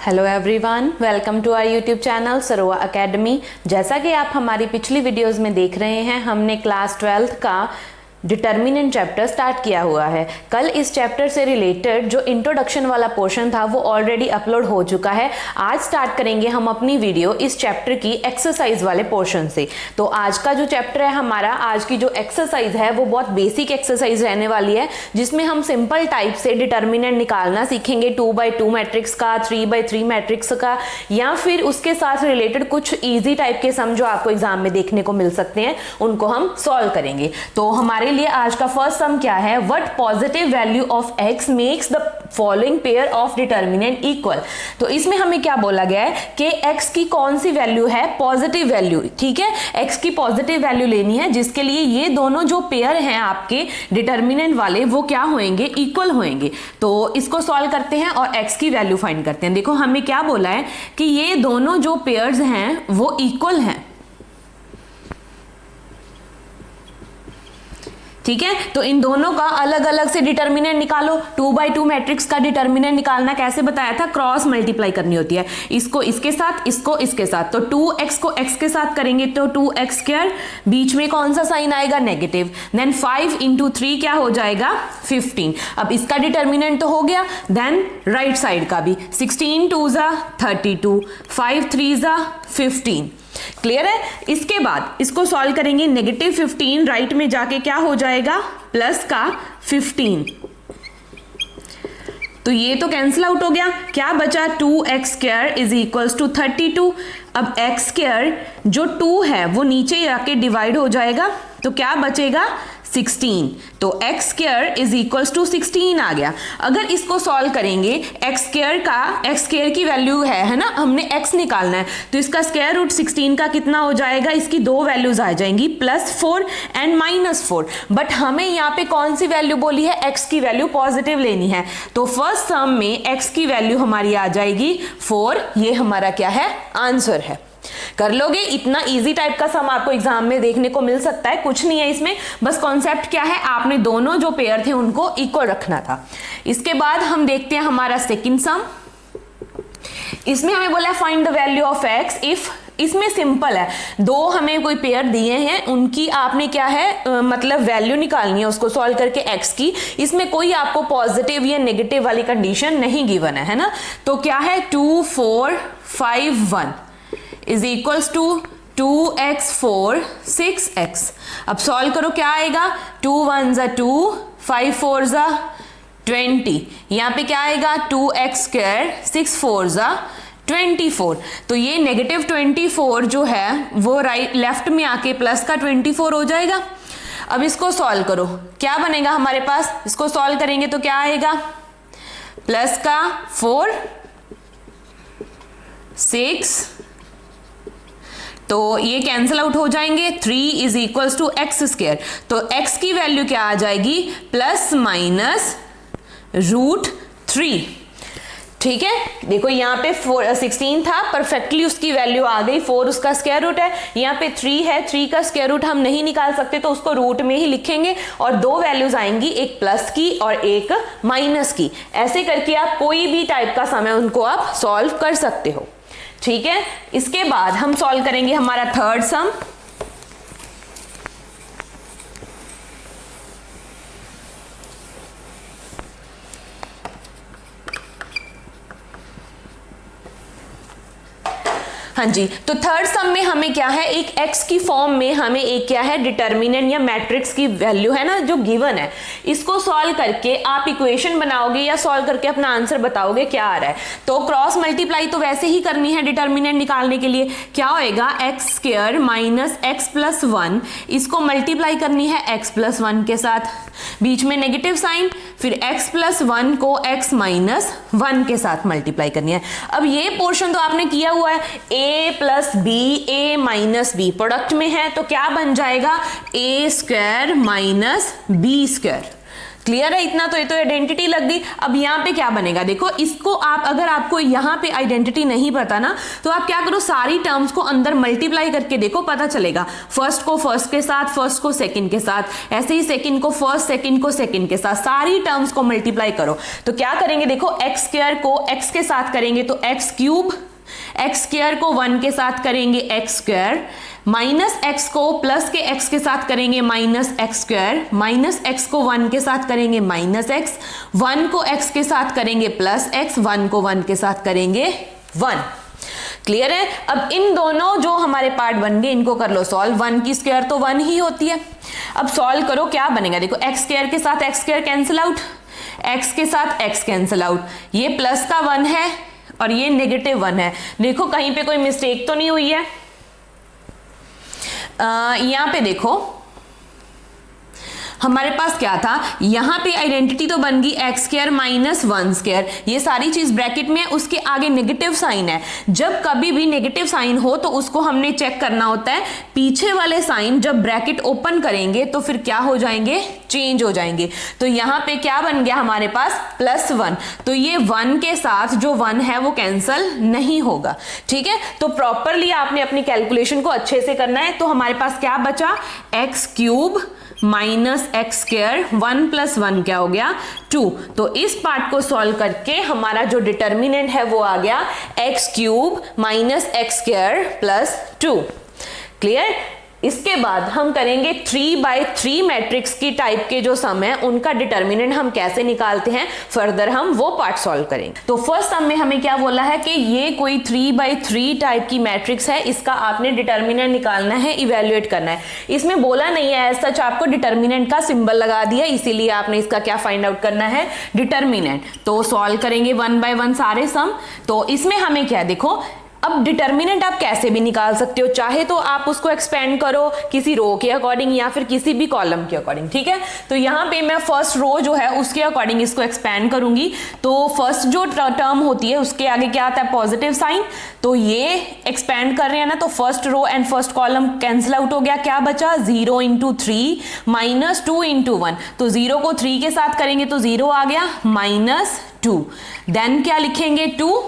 Hello everyone, welcome to our YouTube channel Sarova Academy. जैसा कि आप हमारी पिछली वीडियोस में देख रहे हैं, हमने क्लास 12th का डिटर्मिनेंट चैप्टर स्टार्ट किया हुआ है। कल इस चैप्टर से रिलेटेड जो इंट्रोडक्शन वाला पोर्शन था वो ऑलरेडी अपलोड हो चुका है। आज स्टार्ट करेंगे हम अपनी वीडियो इस चैप्टर की एक्सरसाइज वाले पोर्शन से। तो आज का जो चैप्टर है हमारा, आज की जो एक्सरसाइज है वो बहुत बेसिक एक्सरसाइज रहने वाली है, जिसमें हम सिंपल टाइप से डिटर्मिनेंट निकालना सीखेंगे 2x2 मैट्रिक्स का, 3x3 मैट्रिक्स का, या फिर उसके साथ रिलेटेड कुछ ईजी टाइप के सम जो आपको एग्जाम में देखने को मिल सकते हैं, उनको हम सॉल्व करेंगे। तो हमारे लिए आज का फर्स्ट सम क्या है? What positive value of x makes the following pair of determinant equal. तो इसमें हमें क्या बोला गया है कि x की कौन सी वैल्यू है? Positive value. ठीक है, x की पॉजिटिव वैल्यू लेनी है, जिसके लिए ये दोनों जो पेयर हैं आपके डिटर्मिनेंट वाले, वो क्या होंगे? इक्वल होंगे। तो इसको सॉल्व करते हैं और x की वैल्यू फाइंड करते हैं। देखो हमें क्या बोला है कि ये दोनों जो पेयर्स हैं वो इक्वल हैं। ठीक है, तो इन दोनों का अलग अलग से डिटर्मिनेंट निकालो। 2x2 मैट्रिक्स का डिटर्मिनेंट निकालना कैसे बताया था? क्रॉस मल्टीप्लाई करनी होती है, इसको इसके साथ, इसको इसके साथ। तो 2x को x के साथ करेंगे तो 2x², बीच में कौन सा साइन आएगा? नेगेटिव। देन 5 × 3 क्या हो जाएगा? 15। अब इसका डिटर्मिनेंट तो हो गया, देन राइट साइड का भी। 16 2 ज़ा 32, 5 3 ज़ा 15। क्लियर है? इसके बाद इसको सॉल्व करेंगे। -15 राइट में जाके क्या हो जाएगा? प्लस का 15। तो ये तो कैंसिल आउट हो गया। क्या बचा? 2x² is equals to 32। अब x² जो 2 है वो नीचे जाके डिवाइड हो जाएगा, तो क्या बचेगा? 16। तो x² इज इक्वल्स टू 16 आ गया। अगर इसको सॉल्व करेंगे, x² की वैल्यू है ना, हमने x निकालना है, तो इसका स्क्वायर रूट 16 का कितना हो जाएगा? इसकी दो वैल्यूज आ जाएंगी, +4 एंड -4। बट हमें यहाँ पे कौन सी वैल्यू बोली है? x की वैल्यू पॉजिटिव लेनी है। तो फर्स्ट सम में x की वैल्यू हमारी आ जाएगी 4। ये हमारा क्या है? आंसर है। कर लोगे? इतना इजी टाइप का सम आपको एग्जाम में देखने को मिल सकता है। कुछ नहीं है इसमें, बस कॉन्सेप्ट क्या है, आपने दोनों जो पेयर थे उनको इक्वल रखना था। इसके बाद हम देखते हैं हमारा सेकंड सम। इसमें हमें बोला find the value of x if. इसमें सिंपल है, दो हमें कोई पेयर दिए हैं, उनकी आपने क्या है मतलब वैल्यू निकालनी है उसको सॉल्व करके x की। इसमें कोई आपको पॉजिटिव या नेगेटिव वाली कंडीशन नहीं गिवन है ना। तो क्या है? 2 4 5 1 is equals to 2x4 6x। अब सॉल्व करो, क्या आएगा? 2 1 ज़ा 2, 5 4 ज़ा 20। यहाँ पे क्या आएगा? 2x², 6 4 ज़ा 24। तो ये -24 जो है वो राइट लेफ्ट में आके प्लस का 24 हो जाएगा। अब इसको सॉल्व करो, क्या बनेगा हमारे पास? इसको सॉल्व करेंगे तो क्या आएगा? प्लस का 4 6, तो ये कैंसिल आउट हो जाएंगे। 3 इज इक्वल्स टू x²। तो x की वैल्यू क्या आ जाएगी? ±√3। ठीक है, देखो यहाँ पे 16 था, परफेक्टली उसकी वैल्यू आ गई। 4 उसका स्क्वायर रूट है, यहाँ पे 3 है, 3 का स्क्वायर रूट हम नहीं निकाल सकते, तो उसको रूट में ही लिखेंगे और दो वैल्यूज आएंगी, एक प्लस की और एक माइनस की। ऐसे करके आप कोई भी टाइप का सम है उनको आप सॉल्व कर सकते हो। ठीक है, इसके बाद हम सॉल्व करेंगे हमारा थर्ड सम। हाँ जी, तो थर्ड सम में हमें क्या है? एक x की फॉर्म में हमें एक क्या है? डिटर्मिनेंट या मैट्रिक्स की वैल्यू है ना जो गिवन है, इसको सॉल्व करके आप इक्वेशन बनाओगे या सॉल्व करके अपना आंसर बताओगे क्या आ रहा है। तो क्रॉस मल्टीप्लाई तो वैसे ही करनी है डिटर्मिनेंट निकालने के लिए। क्या होएगा? x² माइनस x+1, इसको मल्टीप्लाई करनी है x+1 के साथ, बीच में नेगेटिव साइन, फिर x+1 को x-1 के साथ मल्टीप्लाई करनी है। अब ये पोर्शन तो आपने किया हुआ है, a + b, a - b product में है, तो क्या बन जाएगा? a² - b²। क्लियर है इतना? तो ये तो आइडेंटिटी लग गई। अब यहाँ पे क्या बनेगा देखो, इसको आप अगर आपको यहाँ पे आइडेंटिटी नहीं पता ना तो आप क्या करो, सारी टर्म्स को अंदर मल्टीप्लाई करके देखो, पता चलेगा। फर्स्ट को फर्स्ट के साथ, फर्स्ट को सेकंड के साथ, ऐसे ही सेकंड को फर्स्ट, सेकंड को सेकंड के साथ, सारी टर्म्स को मल्टीप्लाई करो। तो क्या करेंगे देखो, एक्स स्क्वायर को एक्स के साथ करेंगे तो एक्स क्यूब, एक्स स्क्वायर को 1 के साथ करेंगे एक्स स्क्वायर, माइनस एक्स को प्लस के एक्स के साथ करेंगे minus x square, minus x को 1 के साथ करेंगे माइनस एक्स, 1 को एक्स के साथ करेंगे प्लस एक्स, 1 को 1 के साथ करेंगे 1। क्लियर है? अब इन दोनों जो हमारे पार्ट बन गए इनको कर लो सॉल्व। 1 की स्क्वायर तो 1 ही होती है। अब सॉल्व करो, क्या बनेगा देखो, एक्स स्क्वायर के साथ x square cancel out, x के साथ एक्स कैंसिल आउट, ये प्लस का 1 है और ये नेगेटिव 1 है। देखो कहीं पे कोई मिस्टेक तो नहीं हुई है? यहां पे देखो हमारे पास क्या था, यहां पे आइडेंटिटी तो बन गई एक्स स्क्वायर माइनस 1 स्क्वायर, ये सारी चीज ब्रैकेट में, उसके आगे नेगेटिव साइन है। जब कभी भी नेगेटिव साइन हो तो उसको हमने चेक करना होता है, पीछे वाले साइन जब ब्रैकेट ओपन करेंगे तो फिर क्या हो जाएंगे, चेंज हो जाएंगे। तो यहां पे क्या बन गया हमारे पास प्लस 1, तो ये 1 के साथ जो 1 है वो कैंसल नहीं होगा। ठीक है, तो प्रॉपरली आपने अपनी कैलकुलेशन को अच्छे से करना है। तो हमारे पास क्या बचा, x cube minus x square, 1 plus 1 क्या हो गया 2। तो इस पार्ट को सॉल्व करके हमारा जो डिटर्मिनेंट है वो आ गया x cube minus x square plus 2। Clear? इसके बाद हम करेंगे 3/3 मैट्रिक्स की टाइप के जो सम है उनका डिटर्मिनेंट हम कैसे निकालते हैं, फर्दर हम वो पार्ट सॉल्व करेंगे। तो फर्स्ट सम में हमें क्या बोला है कि ये कोई 3/3 टाइप की मैट्रिक्स है, इसका आपने डिटर्मिनेंट निकालना है, इवेल्युएट करना है। इसमें बोला नहीं है एज सच, आपको डिटर्मिनेंट का सिंबल लगा दिया, इसीलिए आपने इसका क्या फाइंड आउट करना है, डिटर्मिनेंट। तो सॉल्व करेंगे 1 by 1 सारे सम। तो इसमें हमें क्या देखो, अब डिटर्मिनेंट आप कैसे भी निकाल सकते हो, चाहे तो आप उसको एक्सपेंड करो किसी रो के अकॉर्डिंग या फिर किसी भी कॉलम के अकॉर्डिंग। ठीक है, तो यहाँ पे मैं फर्स्ट रो जो है उसके अकॉर्डिंग इसको एक्सपेंड करूंगी। तो फर्स्ट जो टर्म होती है उसके आगे क्या आता है, पॉजिटिव साइन, तो ये एक्सपेंड कर रहे हैं ना, तो first row and first column cancel out हो गया, क्या बचा 0 × 3 माइनस 2 × 1। तो 0 को 3 के साथ करेंगे तो 0 आ गया माइनस 2, देन क्या लिखेंगे 2,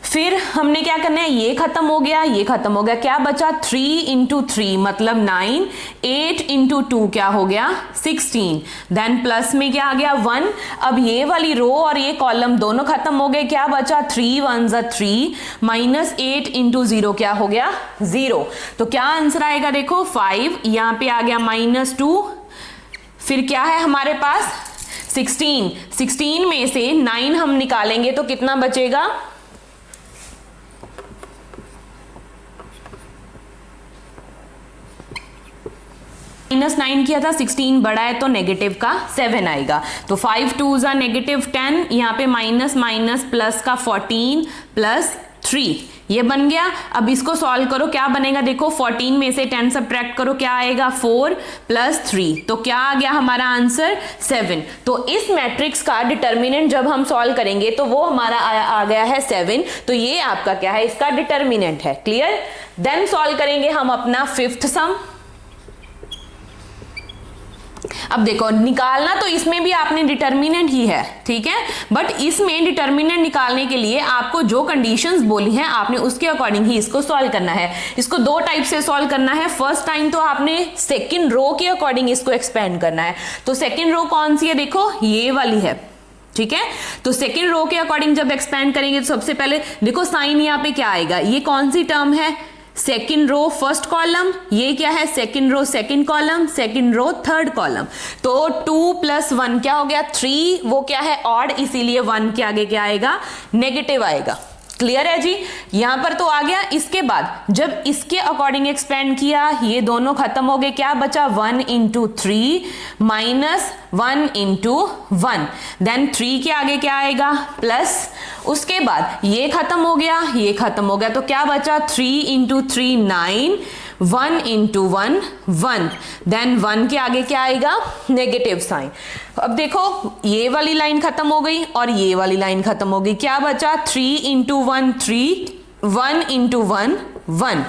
फिर हमने क्या करना है, ये खत्म हो गया, ये खत्म हो गया, क्या बचा 3 × 3 मतलब 9, 8 × 2 क्या हो गया 16, देन प्लस में क्या आ गया 1। अब ये वाली रो और ये कॉलम दोनों खत्म हो गए, क्या बचा 3 × 1 = 3 माइनस 8 × 0 क्या हो गया 0। तो क्या आंसर आएगा देखो 5, यहाँ पे आ गया -2, फिर क्या है हमारे पास 16 में से 9 हम निकालेंगे तो कितना बचेगा, -9 किया था, 16 बड़ा है तो नेगेटिव का 7 आएगा। तो 5 2s are -10, यहाँ पे माइनस माइनस प्लस का 14 प्लस 3 ये बन गया। अब इसको सॉल्व करो, क्या बनेगा देखो, 14 में से 10 सब्ट्रैक्ट करो, क्या आएगा 4 + 3, तो क्या आ गया हमारा आंसर 7। तो इस मैट्रिक्स का डिटर्मिनेंट जब हम सॉल्व करेंगे तो वो हमारा आ गया है 7। तो ये आपका क्या है, इसका डिटर्मिनेंट है। क्लियर? देन सॉल्व करेंगे हम अपना 5th सम। अब देखो निकालना तो इसमें भी आपने डिटर्मिनेंट ही है, ठीक है, बट इसमें डिटर्मिनेंट निकालने के लिए आपको जो कंडीशंस बोली हैं आपने उसके अकॉर्डिंग ही इसको सॉल्व करना है। इसको 2 टाइप से सॉल्व करना है। फर्स्ट टाइम तो आपने सेकंड रो के अकॉर्डिंग इसको एक्सपेंड करना है। तो सेकंड रो कौन सी है देखो, ये वाली है। ठीक है, तो सेकंड रो के अकॉर्डिंग जब एक्सपेंड करेंगे तो सबसे पहले देखो साइन यहाँ पे क्या आएगा, ये कौन सी टर्म है, सेकंड रो फर्स्ट कॉलम, ये क्या है second row second column, second row third column. तो 2 + 1 क्या हो गया 3, वो क्या है ऑड, इसीलिए 1 के आगे क्या आएगा नेगेटिव आएगा। क्लियर है जी, यहां पर तो आ गया। इसके बाद जब इसके अकॉर्डिंग एक्सपेंड किया ये दोनों खत्म हो गए, क्या बचा 1 × 3 माइनस 1 × 1, देन 3 के आगे क्या आएगा प्लस, उसके बाद ये खत्म हो गया, ये खत्म हो गया, तो क्या बचा 3 × 3 9, 1 × 1 1, देन 1 के आगे क्या आएगा नेगेटिव साइन। अब देखो ये वाली लाइन खत्म हो गई और ये वाली लाइन खत्म हो गई, क्या बचा 3 × 1 3, 1 × 1 1।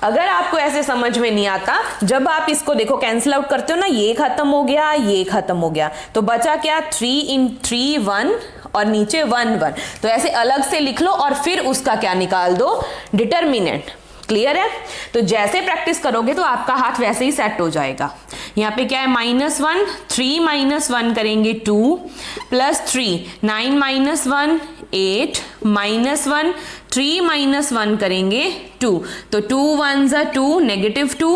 अगर आपको ऐसे समझ में नहीं आता, जब आप इसको देखो कैंसिल आउट करते हो ना, ये खत्म हो गया, ये खत्म हो गया, तो बचा क्या 3 इन 3 1 और नीचे 1 1, तो ऐसे अलग से लिख लो और फिर उसका क्या निकाल दो, डिटर्मिनेंट। क्लियर है? तो जैसे प्रैक्टिस करोगे तो आपका हाथ वैसे ही सेट हो जाएगा। यहाँ पे क्या है -1, 3 - 1 करेंगे 2 +3, 9 - 1 8 -1, 3 - 1 करेंगे 2, तो 2 1s are 2, -2,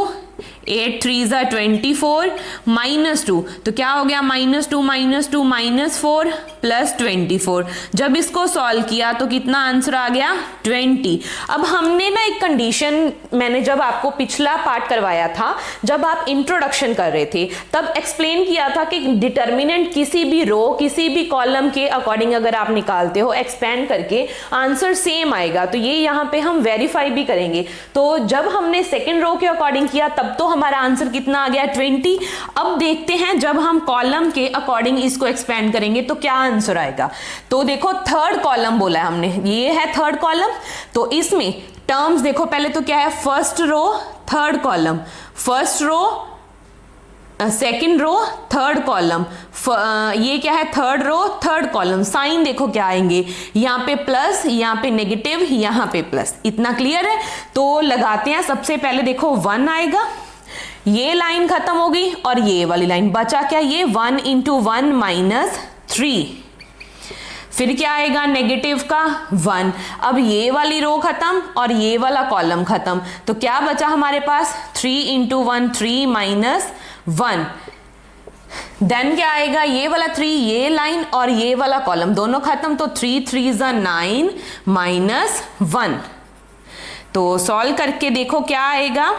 8 3s are 24, -2, तो क्या हो गया -2 -2 -4 +24। जब इसको सॉल्व किया तो कितना आंसर आ गया 20। अब हमने ना एक कंडीशन, मैंने जब आपको पिछला पार्ट करवाया था, जब आप इंट्रोडक्शन कर रहे थे, तब एक्सप्लेन किया था कि डिटर्मिनेंट किसी भी रो किसी भी कॉलम के अकॉर्डिंग अगर आप निकालते हो एक्सपेंड करके, आंसर सेम आएगा। तो ये यहाँ पे हम वेरीफाई भी करेंगे। तो जब हमने सेकेंड रो के अकॉर्डिंग किया तब तो हमारा आंसर कितना आ गया 20। अब देखते हैं जब हम कॉलम के अकॉर्डिंग इसको एक्सपेंड करेंगे तो क्या आंसर आएगा। तो देखो थर्ड कॉलम बोला है हमने, ये है थर्ड कॉलम, तो इसमें टर्म्स देखो पहले तो क्या है, first row third column, first row second row third column, ये क्या है third row third column. Sign देखो क्या आएंगे, यहाँ पे प्लस, यहाँ पे नेगेटिव, यहाँ पे प्लस। इतना क्लियर है? तो लगाते हैं। सबसे पहले देखो 1 आएगा, ये लाइन खत्म हो गई और ये वाली लाइन बचा क्या, ये 1 × 1 - 3, फिर क्या आएगा नेगेटिव का 1। अब ये वाली रो खत्म और ये वाला कॉलम खत्म, तो क्या बचा हमारे पास 3 × 1 3 - 1, देन क्या आएगा ये वाला 3, ये लाइन और ये वाला कॉलम दोनों खत्म, तो 3 3s are 9 - 1। तो सॉल्व करके देखो क्या आएगा,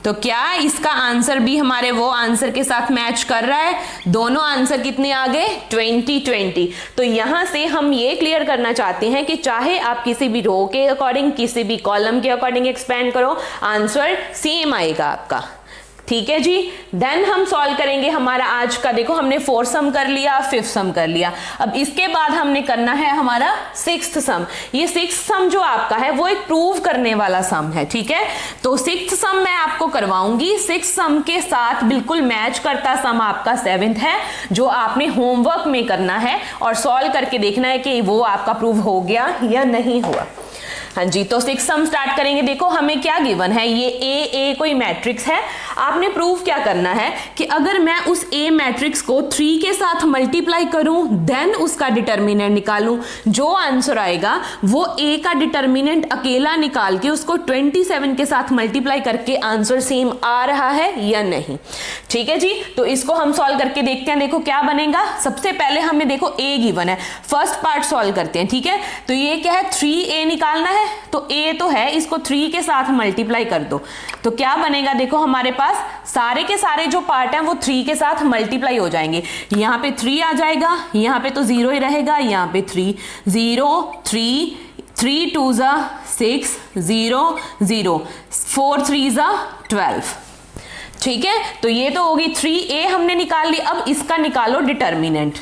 तो क्या इसका आंसर भी हमारे वो आंसर के साथ मैच कर रहा है? दोनों आंसर कितने आ गए 20 20। तो यहां से हम ये क्लियर करना चाहते हैं कि चाहे आप किसी भी रो के अकॉर्डिंग किसी भी कॉलम के अकॉर्डिंग एक्सपेंड करो, आंसर सेम आएगा आपका। ठीक है जी। देन हम सॉल्व करेंगे हमारा आज का, देखो हमने 4th सम कर लिया, 5th सम कर लिया, अब इसके बाद हमने करना है हमारा 6th सम। ये 6th सम जो आपका है वो एक प्रूव करने वाला सम है। ठीक है, तो 6th सम मैं आपको करवाऊंगी। 6th सम के साथ बिल्कुल मैच करता सम आपका 7th है, जो आपने होमवर्क में करना है और सॉल्व करके देखना है कि वो आपका प्रूव हो गया या नहीं हुआ। हाँ जी, तो 6th सम स्टार्ट करेंगे। देखो हमें क्या गिवन है, ये ए कोई मैट्रिक्स है। आपने प्रूव क्या करना है कि अगर मैं उस ए मैट्रिक्स को 3 के साथ मल्टीप्लाई करूं देन उसका डिटर्मिनेंट निकालूं, जो आंसर आएगा वो ए का डिटर्मिनेंट अकेला निकाल के उसको 27 के साथ मल्टीप्लाई करके आंसर सेम आ रहा है या नहीं। ठीक है जी, तो इसको हम सॉल्व करके देखते हैं। देखो क्या बनेगा, सबसे पहले हमें देखो ए गिवन है, फर्स्ट पार्ट सॉल्व करते हैं। ठीक है, तो ये क्या है 3a निकालना है, तो a तो है, इसको 3 के साथ मल्टीप्लाई कर दो, तो क्या बनेगा देखो हमारे पास सारे के सारे जो पार्ट हैं वो 3 के साथ मल्टीप्लाई हो जाएंगे। यहाँ पे 3 आ जाएगा, यहाँ पे तो 0 ही रहेगा, यहाँ पे 3 0 3 3 2s are 6 0 0 4 3s are 12। ठीक है, तो ये तो होगी 3a हमने निकाल ली। अब इसका निकालो डिटर्मिनेंट।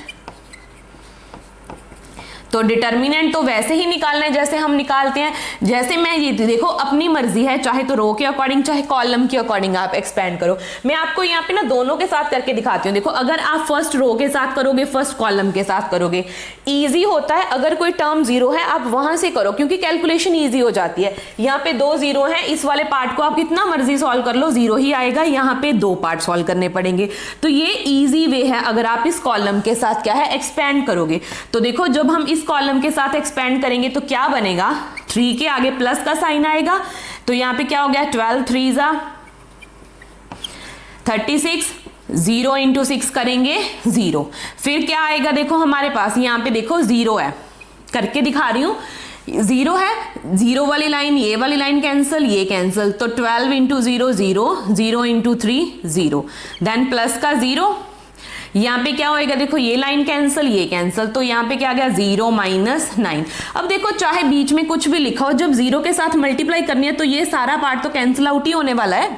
तो डिटर्मिनेंट तो वैसे ही निकालना है जैसे हम निकालते हैं। जैसे मैं ये देखो अपनी मर्जी है, चाहे तो रो के अकॉर्डिंग चाहे कॉलम के अकॉर्डिंग आप एक्सपेंड करो। मैं आपको यहाँ पे ना दोनों के साथ करके दिखाती हूँ। देखो अगर आप फर्स्ट रो के साथ करोगे, फर्स्ट कॉलम के साथ करोगे, इजी होता है। अगर कोई टर्म 0 है आप वहां से करो, क्योंकि कैलकुलेशन ईजी हो जाती है। यहाँ पे 2 0 है, इस वाले पार्ट को आप कितना मर्जी सॉल्व कर लो 0 ही आएगा। यहाँ पे 2 पार्ट सॉल्व करने पड़ेंगे, तो ये ईजी वे है अगर आप इस कॉलम के साथ क्या है एक्सपेंड करोगे। तो देखो जब हम इस कॉलम के साथ एक्सपेंड करेंगे तो क्या बनेगा, 3 के आगे प्लस का साइन आएगा, तो यहां पे क्या हो गया 12 3s are 36 0 × 6 करेंगे 0। फिर क्या आएगा देखो हमारे पास, यहां पे देखो 0 है, करके दिखा रही हूं 0 है, 0 वाली लाइन ये वाली लाइन कैंसिल, ये कैंसिल, तो 12 × 0 0 0 × 3 0, देन प्लस का 0, यहाँ पे क्या होएगा देखो ये लाइन कैंसिल, ये कैंसिल, तो यहाँ पे क्या आ गया 0 - 9। अब देखो चाहे बीच में कुछ भी लिखा हो, जब 0 के साथ मल्टीप्लाई करनी है तो ये सारा पार्ट तो कैंसिल आउट ही होने वाला है,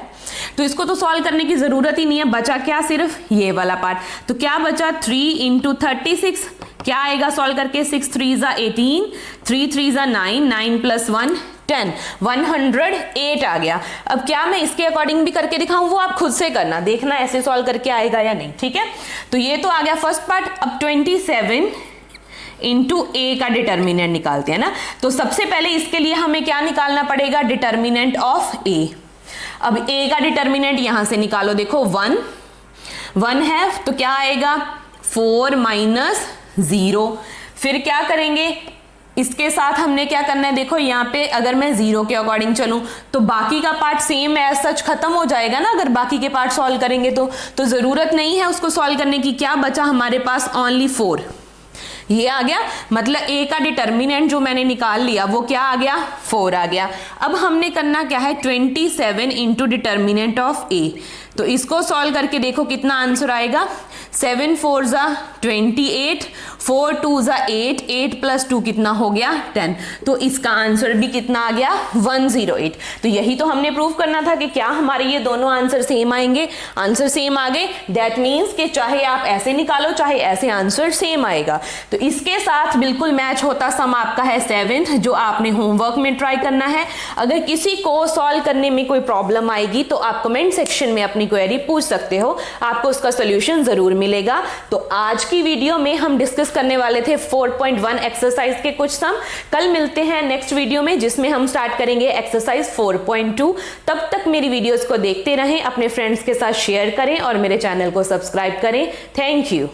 तो इसको तो सॉल्व करने की जरूरत ही नहीं है। बचा क्या, सिर्फ ये वाला पार्ट। तो क्या बचा 3 × 36, क्या आएगा सॉल्व करके, 6 3 ज़ा 18, 3 3 ज़ा 9, 9 + 1 10, 108 आ गया। अब क्या मैं इसके अकॉर्डिंग भी करके दिखाऊं, वो आप खुद से करना, देखना ऐसे सॉल्व करके आएगा या नहीं, ठीक है। तो ये तो आ गया फर्स्ट पार्ट। अब 27 इंटू ए का डिटर्मिनेंट निकालते हैं ना। तो सबसे पहले इसके लिए हमें क्या निकालना पड़ेगा, डिटर्मिनेंट ऑफ ए। अब ए का डिटर्मिनेंट यहां से निकालो, देखो 1 है तो क्या आएगा 4 - 0। फिर क्या करेंगे, इसके साथ हमने क्या करना है, देखो यहाँ पे अगर मैं 0 के अकॉर्डिंग चलूं तो बाकी का पार्ट सेम एज सच खत्म हो जाएगा ना। अगर बाकी के पार्ट सॉल्व करेंगे तो जरूरत नहीं है उसको सॉल्व करने की। क्या बचा हमारे पास, ओनली 4। ये आ गया, मतलब ए का डिटर्मिनेंट जो मैंने निकाल लिया वो क्या आ गया, 4 आ गया। अब हमने करना क्या है, 27 इंटू डिटर्मिनेंट ऑफ ए। तो इसको सॉल्व करके देखो कितना आंसर आएगा, 7 4 ज़ा 28, 4 2 ज़ा 8, 8 + 2 कितना हो गया 10। तो इसका आंसर भी कितना आ गया, 108। तो यही तो हमने प्रूव करना था कि क्या हमारे ये दोनों आंसर सेम आएंगे। आंसर सेम आ गए, दैट मीन्स कि चाहे आप ऐसे निकालो चाहे ऐसे, आंसर सेम आएगा। तो इसके साथ बिल्कुल मैच होता सम आपका है 7, जो आपने होमवर्क में ट्राई करना है। अगर किसी को सॉल्व करने में कोई प्रॉब्लम आएगी तो आप कमेंट सेक्शन में अपनी क्वेरी पूछ सकते हो, आपको उसका सोल्यूशन जरूर मिलेगा। तो आज की वीडियो में हम डिस्कस करने वाले थे 4.1 एक्सरसाइज के कुछ सम। कल मिलते हैं नेक्स्ट वीडियो में जिसमें हम स्टार्ट करेंगे एक्सरसाइज 4.2। तब तक मेरी वीडियोस को देखते रहें, अपने फ्रेंड्स के साथ शेयर करें और मेरे चैनल को सब्सक्राइब करें। Thank you.